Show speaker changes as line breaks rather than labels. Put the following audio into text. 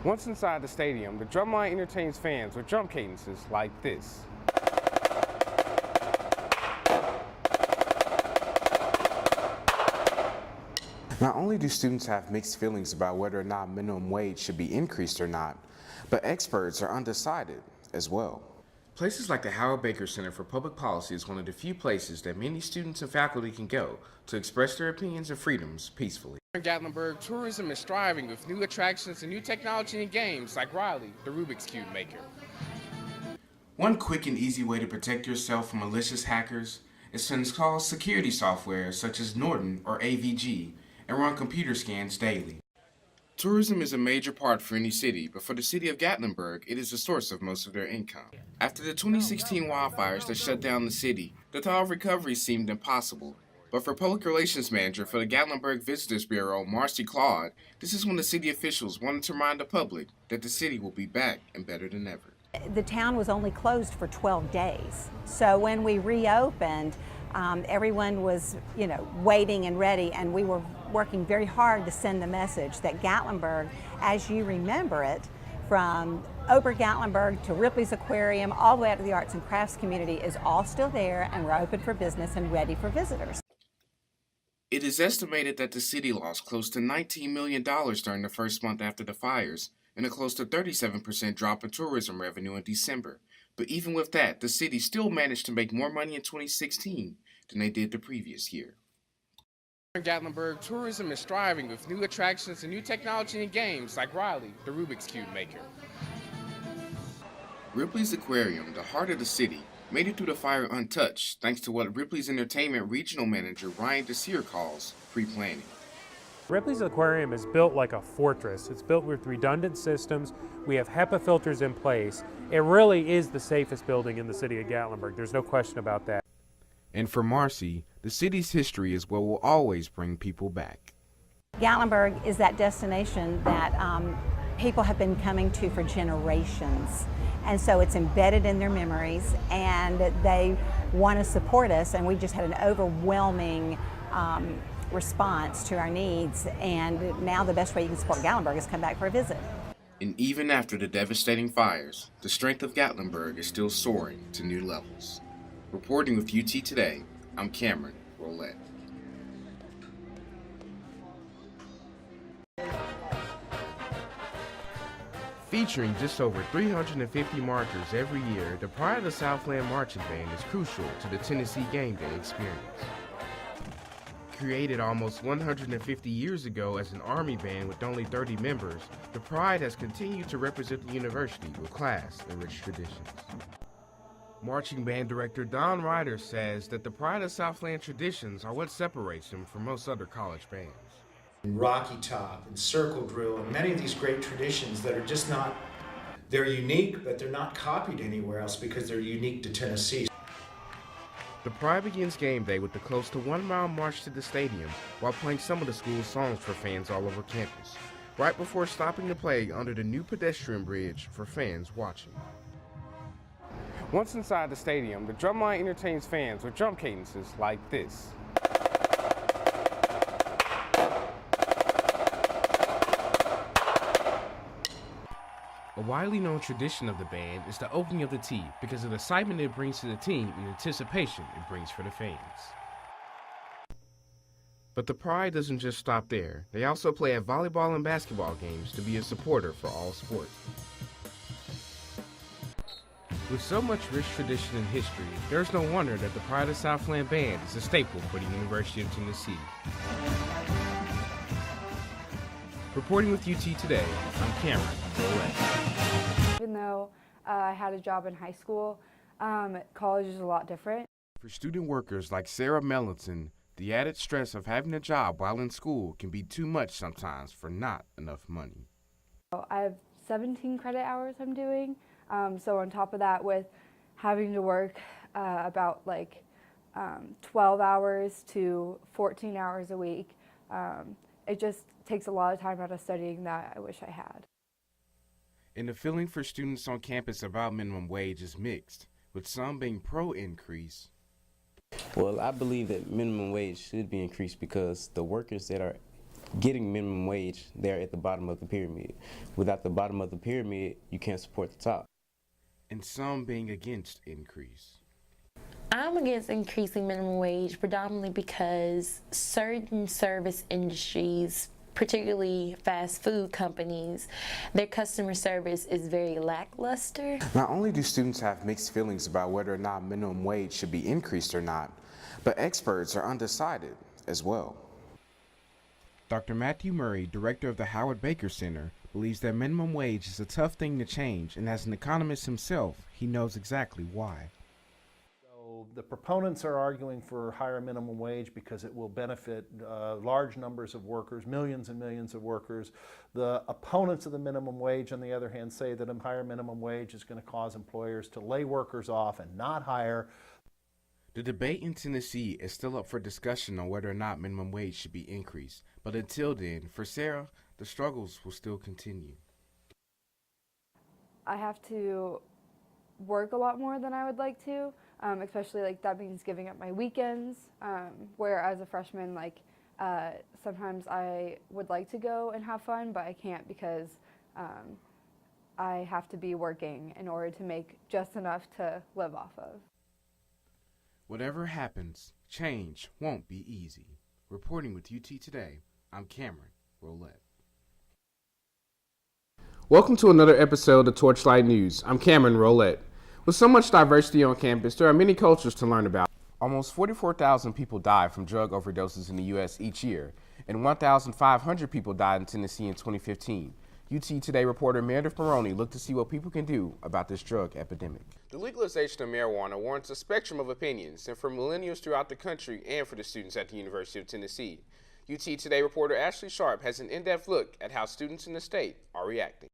Once inside the stadium, the drumline entertains fans with drum cadences like this. Not only do students have mixed feelings about whether or not minimum wage should be increased or not, but experts are undecided as well. Places like the Howard Baker Center for Public Policy is one of the few places that many students and faculty can go to express their opinions and freedoms peacefully. In Gatlinburg, tourism is thriving with new attractions and new technology and games like Riley, the Rubik's Cube maker. One quick and easy way to protect yourself from malicious hackers is to install security software such as Norton or AVG and run computer scans daily. Tourism is a major part for any city, but for the city of Gatlinburg, it is the source of most of their income. After the 2016 wildfires that shut down the city, the thought of recovery seemed impossible. But for Public Relations Manager for the Gatlinburg Visitors Bureau, Marcy Claude, this is when the city officials wanted to remind the public that the city will be back and better than ever.
The town was only closed for 12 days. So when we reopened, everyone was, waiting and ready, and we were working very hard to send the message that Gatlinburg, as you remember it, from Ober Gatlinburg to Ripley's Aquarium, all the way out to the arts and crafts community, is all still there, and we're open for business and ready for visitors.
It is estimated that the city lost close to $19 million during the first month after the fires, and a close to 37% drop in tourism revenue in December. But even with that, the city still managed to make more money in 2016 than they did the previous year. In Gatlinburg, tourism is thriving with new attractions and new technology and games like Riley, the Rubik's Cube maker. Ripley's Aquarium, the heart of the city, made it through the fire untouched thanks to what Ripley's Entertainment Regional Manager Ryan Desir calls pre-planning.
Ripley's Aquarium is built like a fortress. It's built with redundant systems. We have HEPA filters in place. It really is the safest building in the city of Gatlinburg. There's no question about that.
And for Marcy, the city's history is what will always bring people back.
Gatlinburg is that destination that people have been coming to for generations. And so it's embedded in their memories, and they want to support us, and we just had an overwhelming response to our needs, and now the best way you can support Gatlinburg is come back for a visit.
And even after the devastating fires, the strength of Gatlinburg is still soaring to new levels. Reporting with UT Today, I'm Cameron Roulette. Featuring just over 350 marchers every year, the Pride of the Southland Marching Band is crucial to the Tennessee Game Day experience. Created almost 150 years ago as an Army band with only 30 members, the Pride has continued to represent the university with class and rich traditions. Marching band director Don Ryder says that the Pride of Southland traditions are what separates them from most other college bands.
Rocky Top and Circle Drill and many of these great traditions that are just not, they're unique, but they're not copied anywhere else because they're unique to Tennessee.
The Pride begins game day with the close to 1 mile march to the stadium while playing some of the school's songs for fans all over campus, right before stopping to play under the new pedestrian bridge for fans watching. Once inside the stadium, the drumline entertains fans with drum cadences like this. A widely known tradition of the band is the opening of the tee because of the excitement it brings to the team and anticipation it brings for the fans. But the Pride doesn't just stop there. They also play at volleyball and basketball games to be a supporter for all sports. With so much rich tradition and history, there's no wonder that the Pride of Southland Band is a staple for the University of Tennessee. Reporting with UT Today, I'm Cameron Roulette.
Even though I had a job in high school, college is a lot different.
For student workers like Sarah Mellinson, the added stress of having a job while in school can be too much sometimes for not enough money.
I have 17 credit hours I'm doing, so on top of that, with having to work about 12 hours to 14 hours a week, it just takes a lot of time out of studying that I wish I had.
And the feeling for students on campus about minimum wage is mixed, with some being pro-increase.
Well, I believe that minimum wage should be increased because the workers that are getting minimum wage, they're at the bottom of the pyramid. Without the bottom of the pyramid, you can't support the top.
And some being against increase.
I'm against increasing minimum wage predominantly because certain service industries, particularly fast food companies, their customer service is very lackluster.
Not only do students have mixed feelings about whether or not minimum wage should be increased or not, but experts are undecided as well. Dr. Matthew Murray, director of the Howard Baker Center, believes that minimum wage is a tough thing to change, and as an economist himself, he knows exactly why.
So the proponents are arguing for higher minimum wage because it will benefit large numbers of workers, millions and millions of workers. The opponents of the minimum wage, on the other hand, say that a higher minimum wage is going to cause employers to lay workers off and not hire.
The debate in Tennessee is still up for discussion on whether or not minimum wage should be increased. But until then, for Sarah, the struggles will still continue.
I have to work a lot more than I would like to, especially like that means giving up my weekends, where as a freshman, like sometimes I would like to go and have fun, but I can't because I have to be working in order to make just enough to live off of.
Whatever happens, change won't be easy. Reporting with UT Today, I'm Cameron Roulette. Welcome to another episode of Torchlight News. I'm Cameron Roulette. With so much diversity on campus, there are many cultures to learn about. Almost 44,000 people die from drug overdoses in the U.S. each year, and 1,500 people died in Tennessee in 2015. UT Today reporter Meredith Maroney looked to see what people can do about this drug epidemic. The legalization of marijuana warrants a spectrum of opinions, and for millennials throughout the country and for the students at the University of Tennessee. UT Today reporter Ashley Sharp has an in-depth look at how students in the state are reacting.